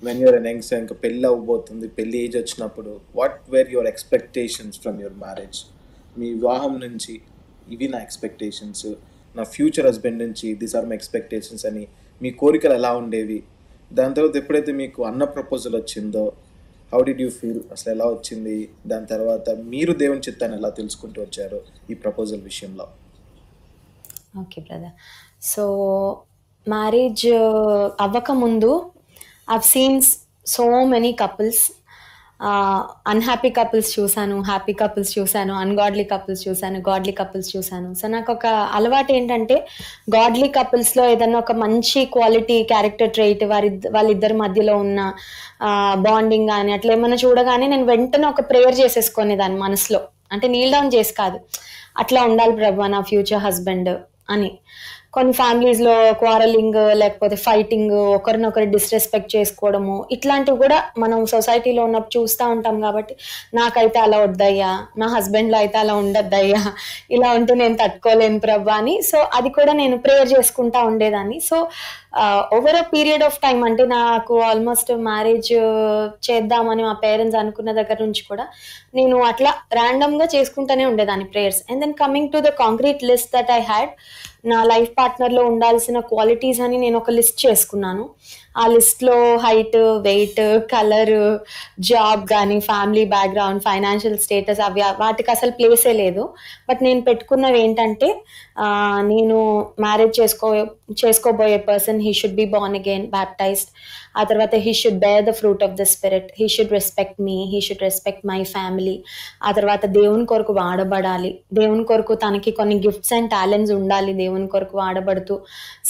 When you're an youngster, ఇంకా పెళ్ళి అవ్వబోతుంది, పెళ్ళి ఏజ్ వచ్చినప్పుడు what were your expectations from your marriage? మీ వివాహం నుంచి ఇవి నా ఎక్స్పెక్టేషన్స్, నా ఫ్యూచర్ హస్బెండ్ నుంచి దీస్ ఆర్ మై ఎక్స్పెక్టేషన్స్ అని మీ కోరికలు ఎలా ఉండేవి? దాని తర్వాత ఎప్పుడైతే మీకు అన్న ప్రపోజల్ వచ్చిందో హౌ డిడ్ యూ ఫీల్? అసలు ఎలా వచ్చింది? దాని తర్వాత మీరు దేవుని చిత్తాన్ని ఎలా తెలుసుకుంటూ వచ్చారు ఈ ప్రపోజల్ విషయంలో? Okay brother. సో మ్యారేజ్ అవ్వకముందు I've seen so many couples, unhappy couples చూసాను, హ్యాపీ కపుల్స్ చూసాను, అన్గాడ్లీ కపుల్స్ చూసాను, గాడ్లీ కపుల్స్ చూసాను. సో నాకు ఒక అలవాటు ఏంటంటే గాడ్లీ కపుల్స్లో ఏదన్నా ఒక మంచి క్వాలిటీ క్యారెక్టర్ ట్రైట్ వాళ్ళిద్దరి మధ్యలో ఉన్న బాండింగ్ కానీ అట్లా ఏమన్నా చూడగానే నేను వెంటనే ఒక ప్రేయర్ చేసేసుకునేదాన్ని మనసులో. అంటే నీల్ డౌన్ చేసి కాదు, అట్లా ఉండాలి ప్రభా నా ఫ్యూచర్ హస్బెండ్ అని. కొన్ని ఫ్యామిలీస్లో క్వారలింగ్ లేకపోతే ఫైటింగ్, ఒకరినొకరు డిస్రెస్పెక్ట్ చేసుకోవడము, ఇట్లాంటివి కూడా మనం సొసైటీలో ఉన్నప్పుడు చూస్తూ ఉంటాం. కాబట్టి నాకైతే అలా వద్దయ్యా, నా హస్బెండ్లో అయితే అలా ఉండద్దయ్యా, ఇలా ఉంటే నేను తట్టుకోలేను ప్రభా అని. సో అది కూడా నేను ప్రేయర్ చేసుకుంటా ఉండేదాన్ని. So over a period of time, అంటే నాకు ఆల్మోస్ట్ మ్యారేజ్ చేద్దామని మా పేరెంట్స్ అనుకున్న దగ్గర నుంచి కూడా నేను అట్లా ర్యాండమ్గా చేసుకుంటూనే ఉండేదాన్ని prayers. And then coming to the concrete list that I had, నా లైఫ్ పార్ట్నర్లో ఉండాల్సిన క్వాలిటీస్ అని నేను ఒక లిస్ట్ చేసుకున్నాను. ఆ లిస్ట్లో హైట్, వెయిట్, కలర్, జాబ్ కానీ, ఫ్యామిలీ బ్యాక్గ్రౌండ్, ఫైనాన్షియల్ స్టేటస్ అవి వాటికి అసలు ప్లేసే లేదు. బట్ నేను పెట్టుకున్నవి ఏంటంటే నేను మ్యారేజ్ చేసుకోబోయే person he should be born again, baptised. ఆ తర్వాత he should bear the fruit of the spirit, he should respect me, he should respect my family. ఆ తర్వాత దేవుని కొరకు వాడబడాలి, దేవుని కొరకు తనకి కొన్ని గిఫ్ట్స్ అండ్ టాలెంట్స్ ఉండాలి దేవుని కొరకు వాడబడుతూ.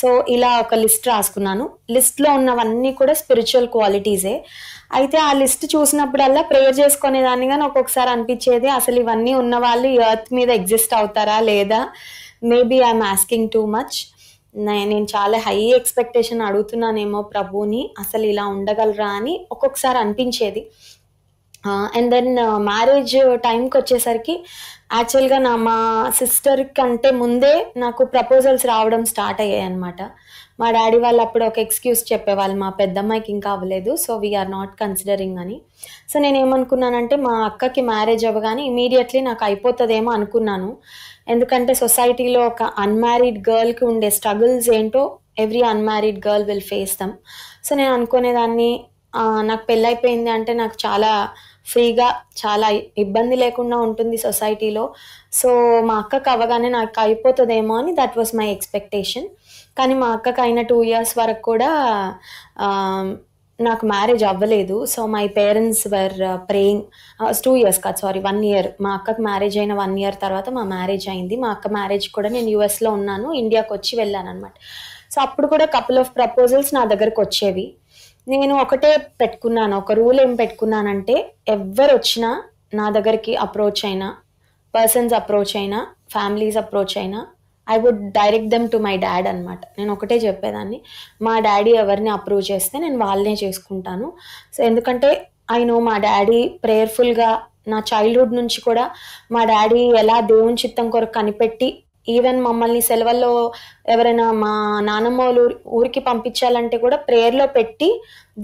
సో ఇలా ఒక లిస్ట్ రాసుకున్నాను. లిస్ట్లో ఉన్నవన్నీ కూడా స్పిరిచువల్ క్వాలిటీసే. అయితే ఆ లిస్ట్ చూసినప్పుడల్లా ప్రేయర్ చేసుకునేదాన్ని, కానీ ఒక్కొక్కసారి అనిపించేది అసలు ఇవన్నీ ఉన్న వాళ్ళు ఈ ఎర్త్ మీద ఎగ్జిస్ట్ అవుతారా లేదా, maybe I'm asking too much, నేను చాలా హై ఎక్స్పెక్టేషన్ అడుగుతున్నానేమో ప్రభుని, అసలు ఇలా ఉండగలరా అని ఒక్కొక్కసారి అనిపించేది. అండ్ దెన్ మ్యారేజ్ టైంకి వచ్చేసరికి యాక్చువల్గా మా సిస్టర్ కంటే ముందే నాకు ప్రపోజల్స్ రావడం స్టార్ట్ అయ్యాయి అనమాట. మా డాడీ వాళ్ళు అప్పుడు ఒక ఎక్స్క్యూజ్ చెప్పేవాళ్ళు, మా పెద్దమ్మాయికి ఇంకా అవ్వలేదు, సో వీఆర్ నాట్ కన్సిడరింగ్ అని. సో నేను ఏమనుకున్నానంటే మా అక్కకి మ్యారేజ్ అవ్వగానే ఇమీడియట్లీ నాకు అయిపోతుందేమో అనుకున్నాను. ఎందుకంటే సొసైటీలో ఒక అన్మ్యారీడ్ గర్ల్కి ఉండే స్ట్రగుల్స్ ఏంటో every unmarried girl will face them. So నేను అనుకునేదాన్ని నాకు పెళ్ళైపోయింది అంటే నాకు చాలా ఫ్రీగా, చాలా ఇబ్బంది లేకుండా ఉంటుంది సొసైటీలో. సో మా అక్కకి అవ్వగానే నాకు అయిపోతుందేమో అని దట్ వాస్ మై ఎక్స్పెక్టేషన్. కానీ మా అక్కకి అయిన 2 years వరకు కూడా నాకు మ్యారేజ్ అవ్వలేదు. So my parents were praying. 2 years కాదు, సారీ 1 year. మా అక్కకి మ్యారేజ్ అయిన 1 year తర్వాత మా మ్యారేజ్ అయింది. మా అక్క మ్యారేజ్ కూడా నేను యుఎస్లో ఉన్నాను, ఇండియాకి వచ్చి వెళ్ళాను అనమాట. సో అప్పుడు కూడా కపుల్ ఆఫ్ ప్రపోజల్స్ నా దగ్గరకు వచ్చేవి. నేను ఒకటే పెట్టుకున్నాను, ఒక రూల్ ఏం పెట్టుకున్నానంటే ఎవ్వరు వచ్చినా నా దగ్గరికి అప్రోచ్ అయినా, పర్సన్స్ అప్రోచ్ అయినా, ఫ్యామిలీస్ అప్రోచ్ అయినా, I would direct them to my dad అనమాట. నేను ఒకటే చెప్పేదాన్ని, మా డాడీ ఎవరిని అప్రూవ్ చేస్తే నేను వాళ్ళనే చేసుకుంటాను. సో ఎందుకంటే ఐ నో మా డాడీ ప్రేయర్ఫుల్గా, నా చైల్డ్హుడ్ నుంచి కూడా మా డాడీ ఎలా దేవుని చిత్తం కొరకు కనిపెట్టి, ఈవెన్ మమ్మల్ని సెలవుల్లో ఎవరైనా మా నానమ్మ వాళ్ళు ఊరికి పంపించాలంటే కూడా ప్రేయర్లో పెట్టి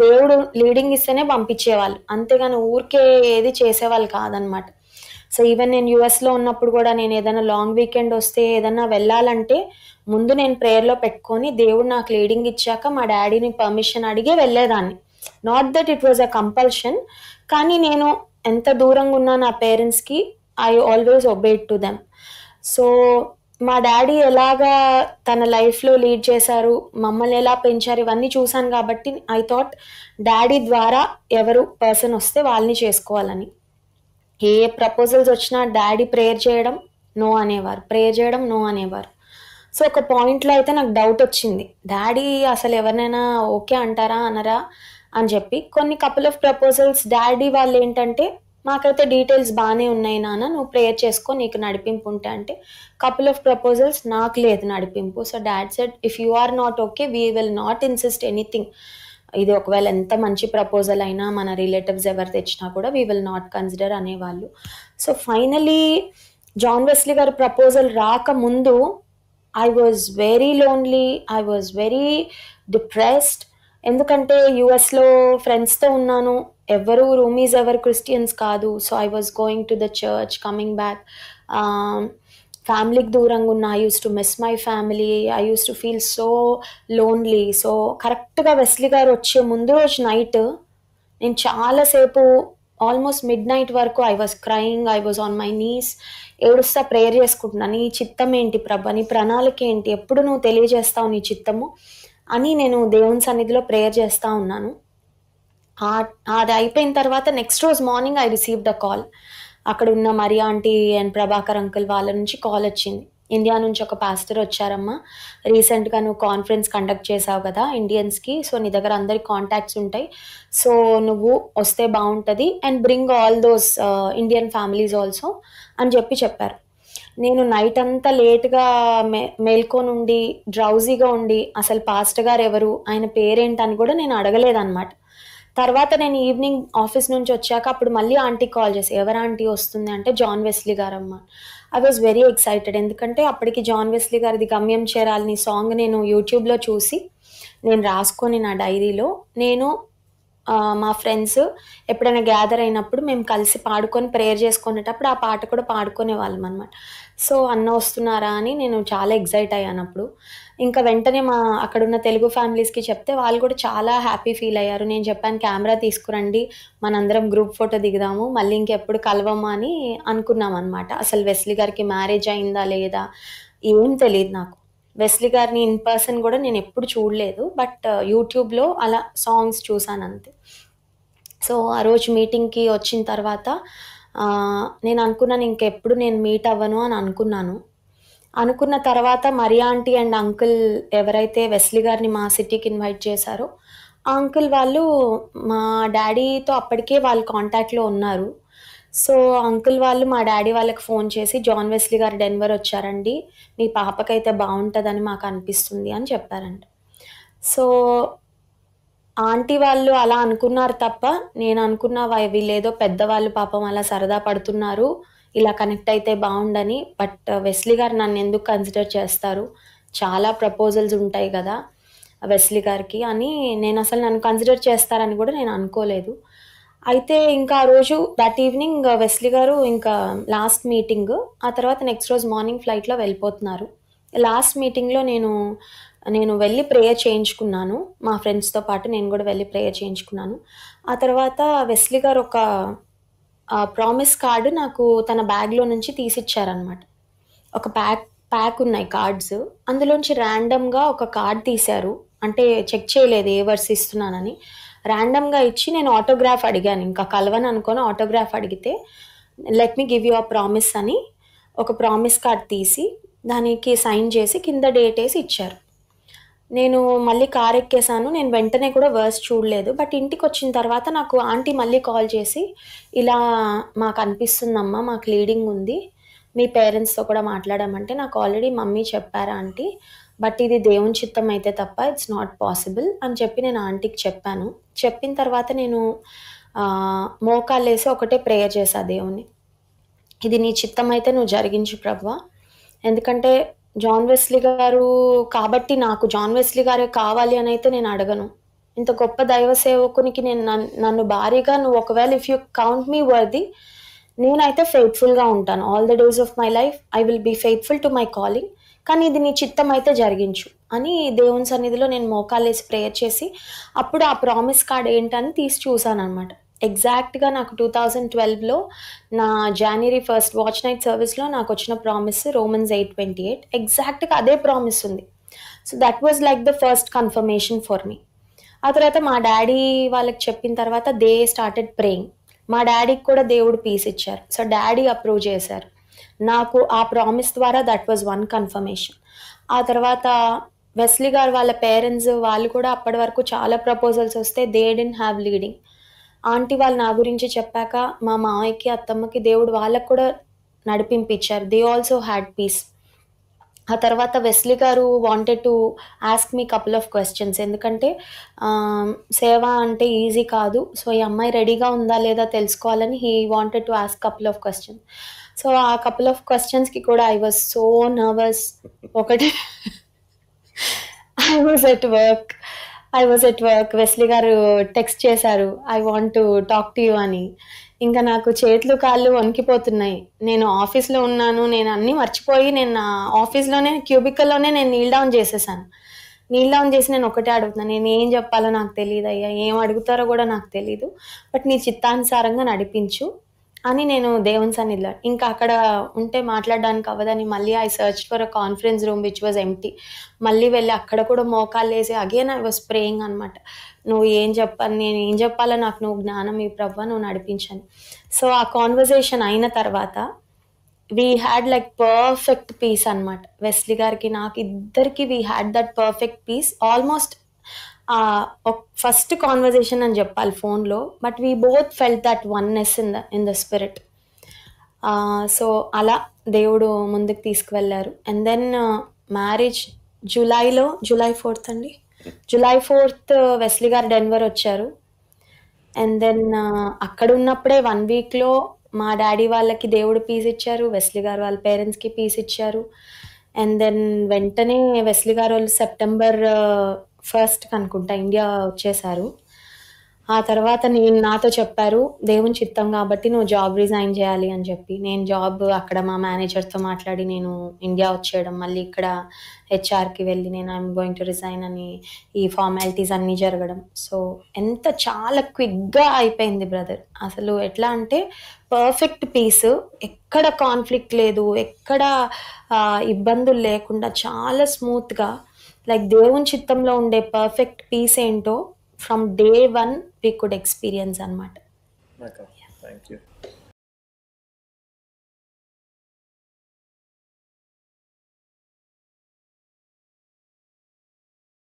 దేవుడు లీడింగ్ ఇస్తేనే పంపించేవాళ్ళు, అంతేగాని ఊరికే ఏది చేసేవాళ్ళు కాదనమాట. సో ఈవెన్ నేను యుఎస్లో ఉన్నప్పుడు కూడా నేను ఏదైనా లాంగ్ వీకెండ్ వస్తే ఏదైనా వెళ్ళాలంటే ముందు నేను ప్రేయర్లో పెట్టుకొని దేవుడు నాకు లీడింగ్ ఇచ్చాక మా డాడీని పర్మిషన్ అడిగే వెళ్ళేదాన్ని. Not that it was a compulsion, కానీ నేను ఎంత దూరంగా ఉన్నా నా పేరెంట్స్కి I always obeyed to them. So మా డాడీ ఎలాగా తన లైఫ్లో లీడ్ చేశారు, మమ్మల్ని ఎలా పెంచారు, ఇవన్నీ చూశాను కాబట్టి ఐ థాట్ డాడీ ద్వారా ఎవరు పర్సన్ వస్తే వాళ్ళని చేసుకోవాలని. ఏ ప్రపోజల్స్ వచ్చినా డాడీ ప్రేయర్ చేయడం నో అనేవారు, ప్రేయర్ చేయడం నో అనేవారు. సో ఒక పాయింట్లో అయితే నాకు డౌట్ వచ్చింది, డాడీ అసలు ఎవరినైనా ఓకే అంటారా అనరా అని చెప్పి. కొన్ని కపుల్ ఆఫ్ ప్రపోజల్స్ డాడీ వాళ్ళు ఏంటంటే, మాకైతే డీటెయిల్స్ బాగానే ఉన్నాయి నాన్న, నువ్వు ప్రేయర్ చేసుకో నీకు నడిపింపు ఉంటే అంటే. కపుల్ ఆఫ్ ప్రపోజల్స్ నాకు లేదు నడిపింపు. So dad said if you are not okay we will not insist anything. ఇది ఒకవేళ ఎంత మంచి ప్రపోజల్ అయినా మన రిలేటివ్స్ ఎవరు తెచ్చినా కూడా వీ విల్ నాట్ కన్సిడర్ అనేవాళ్ళు. సో ఫైనలీ జాన్ వెస్లీ గారు ప్రపోజల్ రాకముందు I was very lonely, I was very depressed. ఎందుకంటే యూఎస్లో ఫ్రెండ్స్తో ఉన్నాను, ఎవరు రూమీస్ ఎవరు క్రిస్టియన్స్ కాదు. So I was going to the church, coming back. ఫ్యామిలీకి దూరంగా ఉన్న, I use to miss my family, I use to feel so lonely. So కరెక్ట్గా వెస్లీ గారు వచ్చే ముందు రోజు నైట్ నేను చాలాసేపు, ఆల్మోస్ట్ మిడ్ నైట్ వరకు I was crying, I was on my knees, ఏడుస్తా ప్రేయర్ చేసుకుంటున్నాను. నీ చిత్తం ఏంటి ప్రభా, నీ ప్రణాళిక ఏంటి, ఎప్పుడు నువ్వు తెలియజేస్తావు నీ చిత్తము అని నేను దేవుని సన్నిధిలో ప్రేయర్ చేస్తూ ఉన్నాను. అది అయిపోయిన తర్వాత నెక్స్ట్ రోజు morning I received a call. అక్కడ ఉన్న Mariya aunty and Prabhakar uncle వాళ్ళ నుంచి కాల్ వచ్చింది. ఇండియా నుంచి ఒక పాస్టర్ వచ్చారమ్మా, రీసెంట్గా నువ్వు కాన్ఫరెన్స్ కండక్ట్ చేసావు కదా ఇండియన్స్కి, సో నీ దగ్గర అందరి కాంటాక్ట్స్ ఉంటాయి, సో నువ్వు వస్తే బాగుంటుంది and bring all those Indian families also అని చెప్పారు. నేను నైట్ అంతా లేట్గా మేల్కొనుండి డ్రౌజీగా ఉండి అసలు పాస్టర్ గారు ఎవరు, ఆయన పేరేంటని కూడా నేను అడగలేదన్నమాట. తర్వాత నేను ఈవినింగ్ ఆఫీస్ నుంచి వచ్చాక అప్పుడు మళ్ళీ ఆంటీ కాల్ చేసి, ఎవరు ఆంటీ వస్తుంది అంటే జాన్ వెస్లీ గారమ్మ. ఐ వాజ్ వెరీ ఎక్సైటెడ్, ఎందుకంటే అప్పటికి జాన్ వెస్లీ గారిది గమ్యం చేరాలని సాంగ్ నేను యూట్యూబ్లో చూసి నేను రాసుకొని నా డైరీలో, నేను మా ఫ్రెండ్స్ ఎప్పుడైనా గ్యాదర్ అయినప్పుడు మేము కలిసి పాడుకొని ప్రేయర్ చేసుకునేటప్పుడు ఆ పాట కూడా పాడుకునే వాళ్ళం అనమాట. సో అన్న వస్తున్నారా అని నేను చాలా ఎక్సైట్ అయ్యాను అప్పుడు. ఇంకా వెంటనే మా అక్కడున్న తెలుగు ఫ్యామిలీస్కి చెప్తే వాళ్ళు కూడా చాలా హ్యాపీ ఫీల్ అయ్యారు. నేను చెప్పాను, కెమెరా తీసుకురండి, మనందరం గ్రూప్ ఫోటో దిగుదాము, మళ్ళీ ఇంకెప్పుడు కలవమ్మా అని అనుకున్నాం అనమాట. అసలు వెస్లీ గారికి మ్యారేజ్ అయిందా లేదా ఏం తెలియదు నాకు. వెస్లీ గారిని ఇన్ పర్సన్ కూడా నేను ఎప్పుడు చూడలేదు, బట్ యూట్యూబ్లో అలా సాంగ్స్ చూసాను అంతే. సో ఆ రోజు మీటింగ్కి వచ్చిన తర్వాత నేను అనుకున్నాను ఇంకెప్పుడు నేను మీట్ అవ్వను అని అనుకున్న తర్వాత మరియా ఆంటీ అండ్ అంకుల్ ఎవరైతే వెస్లీ గారిని మా సిటీకి ఇన్వైట్ చేశారో ఆ అంకుల్ వాళ్ళు మా డాడీతో అప్పటికే వాళ్ళు కాంటాక్ట్లో ఉన్నారు. సో అంకుల్ వాళ్ళు మా డాడీ వాళ్ళకి ఫోన్ చేసి, జాన్ వెస్లీ గారు డెన్వర్ వచ్చారండి, మీ పాపకైతే బాగుంటుందని మాకు అనిపిస్తుంది అని చెప్పారంట. సో ఆంటీ వాళ్ళు అలా అనుకున్నారు తప్ప నేను అనుకున్న వీళ్ళేదో పెద్దవాళ్ళు పాపం అలా సరదా పడుతున్నారు, ఇలా కనెక్ట్ అయితే బాగుండని. బట్ వెస్లీ గారు నన్ను ఎందుకు కన్సిడర్ చేస్తారు, చాలా ప్రపోజల్స్ ఉంటాయి కదా వెస్లీ గారికి అని, నేను అసలు నన్ను కన్సిడర్ చేస్తారని కూడా నేను అనుకోలేదు. అయితే ఇంకా ఆ రోజు దట్ ఈవినింగ్ వెస్లీ గారు ఇంకా లాస్ట్ మీటింగ్, ఆ తర్వాత నెక్స్ట్ రోజు మార్నింగ్ ఫ్లైట్లో వెళ్ళిపోతున్నారు. లాస్ట్ మీటింగ్లో నేను వెళ్ళి ప్రేయర్ చేయించుకున్నాను, మా ఫ్రెండ్స్తో పాటు నేను కూడా వెళ్ళి ప్రేయర్ చేయించుకున్నాను. ఆ తర్వాత వెస్లీ గారు ఒక ప్రామిస్ కార్డు నాకు తన బ్యాగ్లో నుంచి తీసిచ్చారనమాట. ఒక ప్యాక్ ఉన్నాయి కార్డ్స్, అందులోంచి ర్యాండమ్గా ఒక కార్డ్ తీశారు. అంటే చెక్ చేయలేదు ఏ వర్స్ ఇస్తున్నానని, ర్యాండమ్గా ఇచ్చి నేను ఆటోగ్రాఫ్ అడిగాను, ఇంకా కలవని అనుకొని ఆటోగ్రాఫ్ అడిగితే let me give you a promise అని ఒక ప్రామిస్ కార్డ్ తీసి దానికి సైన్ చేసి కింద డేట్ వేసి ఇచ్చారు. నేను మళ్ళీ కార్ ఎక్కేసాను, నేను వెంటనే కూడా వర్స్ చూడలేదు. బట్ ఇంటికి వచ్చిన తర్వాత నాకు ఆంటీ మళ్ళీ కాల్ చేసి, ఇలా మాకు అనిపిస్తుందమ్మా, మాకు లీడింగ్ ఉంది, మీ పేరెంట్స్తో కూడా మాట్లాడామంటే, నాకు ఆల్రెడీ మమ్మీ చెప్పారా ఆంటీ, బట్ ఇది దేవుని చిత్తం అయితే తప్ప ఇట్స్ నాట్ పాసిబుల్ అని చెప్పి నేను ఆంటీకి చెప్పాను. చెప్పిన తర్వాత నేను మోకాళ్ళేసి ఒకటే ప్రేయర్ చేశా దేవుని, ఇది నీ చిత్తం అయితే నువ్వు జరిగించు ప్రభువా, ఎందుకంటే జాన్ వెస్లీ గారు కాబట్టి నాకు జాన్ వెస్లీ గారే కావాలి అని అయితే నేను అడగను. ఇంత గొప్ప దైవ సేవకునికి నేను నన్ను భారీగా నువ్వు ఒకవేళ if you count me worthy, నేనైతే ఫెయిత్ఫుల్గా ఉంటాను. All the days of my life I will be faithful to my calling, కానీ ఇది నీ చిత్తం అయితే జరిగించు అని దేవుని సన్నిధిలో నేను మోకాలేసి ప్రేయర్ చేసి అప్పుడు ఆ ప్రామిస్ కార్డ్ ఏంటని తీసి చూసాను అనమాట. ఎగ్జాక్ట్గా నాకు 2012లో నా జనవరి 1 వాచ్ నైట్ సర్వీస్లో నాకు వచ్చిన ప్రామిస్ రోమన్స్ 8:28, ఎగ్జాక్ట్గా అదే ప్రామిస్ ఉంది. So that was like the first confirmation for me. ఆ తర్వాత మా డాడీ వాళ్ళకి చెప్పిన తర్వాత దే స్టార్టెడ్ ప్రేయింగ్. మా డాడీకి కూడా దేవుడు పీస్ ఇచ్చారు, సో డాడీ అప్రూవ్ చేశారు నాకు ఆ ప్రామిస్ ద్వారా. That was one confirmation. ఆ తర్వాత వెస్లీ గారు వాళ్ళ పేరెంట్స్ వాళ్ళు కూడా అప్పటి వరకు చాలా ప్రపోజల్స్ వస్తే they didn't have leading. Aunty వాళ్ళు నా గురించి చెప్పాక మా మామయ్యకి అత్తమ్మకి దేవుడు వాళ్ళకు కూడా నడిపించారు, దే ఆల్సో హ్యాడ్ పీస్. ఆ తర్వాత వెస్లీ గారు wanted to ask me couple of questions, ఎందుకంటే సేవ అంటే ఈజీ కాదు, సో ఈ అమ్మాయి రెడీగా ఉందా లేదా తెలుసుకోవాలని he wanted to ask couple of questions. So ఆ కపుల్ ఆఫ్ క్వశ్చన్స్కి కూడా ఐ వాజ్ సో నర్వస్. ఒకటి I was at work, I was at work. Wesley గారు టెక్స్ట్ చేశారు, I want to talk to you అని. ఇంకా నాకు చేతులు కాళ్ళు వణికిపోతున్నాయి. నేను ఆఫీస్లో ఉన్నాను, నేను అన్నీ మర్చిపోయి నేను నా ఆఫీస్లోనే క్యూబికల్లోనే నేను నీల్ డౌన్ చేసేసాను. నీల్ డౌన్ చేసి నేను ఒకటే అడుగుతున్నాను, నేను ఏం చెప్పాలో నాకు తెలియదు అయ్యా, ఏం అడుగుతారో కూడా నాకు తెలీదు, బట్ నీ చిత్తానుసారంగా నడిపించు అని నేను దేవుని సన్నిధిలో ఇంకా అక్కడ ఉంటే మాట్లాడడానికి అవ్వదని మళ్ళీ I search for a conference room which was empty. మళ్ళీ వెళ్ళి అక్కడ కూడా మోకాళ్ళు వేసి అగైన్ ఐ వాజ్ ప్రేయింగ్ అనమాట. నువ్వు ఏం చెప్పాలి, నేను ఏం చెప్పాలో నాకు నువ్వు జ్ఞానం ఈ ప్రభు నువ్వు నడిపించని. సో ఆ కాన్వర్జేషన్ అయిన తర్వాత we had like perfect peace అనమాట. వెస్లీ గారికి నాకు ఇద్దరికి we had that perfect peace. Almost first conversation అని చెప్పాలి ఫోన్లో, but we both felt that oneness in the spirit. So అలా దేవుడు ముందుకు తీసుకువెళ్ళారు. And then marriage July 4th అండి, జూలై 4th వెస్లీ గారు డెన్వర్ వచ్చారు. అండ్ దెన్ అక్కడ ఉన్నప్పుడే 1 weekలో మా డాడీ వాళ్ళకి దేవుడు పీస్ ఇచ్చారు, వెస్లీ గారు వాళ్ళ పేరెంట్స్కి పీస్ ఇచ్చారు. అండ్ దెన్ వెంటనే వెస్లీ గారు వాళ్ళు సెప్టెంబర్ 1st అనుకుంటా ఇండియా వచ్చేసారు. ఆ తర్వాత నాతో చెప్పారు, దేవుని చిత్తం కాబట్టి నువ్వు జాబ్ రిజైన్ చేయాలి అని చెప్పి. నేను జాబ్ అక్కడ మా మేనేజర్తో మాట్లాడి నేను ఇండియా వచ్చేయడం, మళ్ళీ ఇక్కడ హెచ్ఆర్కి వెళ్ళి నేను ఐఎమ్ గోయింగ్ టు రిజైన్ అని ఈ ఫార్మాలిటీస్ అన్నీ జరగడం. సో చాలా క్విక్గా అయిపోయింది బ్రదర్. అసలు ఎట్లా అంటే పర్ఫెక్ట్ పీస్, ఎక్కడ కాన్ఫ్లిక్ట్ లేదు, ఎక్కడ ఇబ్బందులు లేకుండా చాలా స్మూత్గా లైక్ దేవుని చిత్తంలో ఉండే పర్ఫెక్ట్ పీస్ ఏంటో from day 1 we could experience అనమాట. Thank you.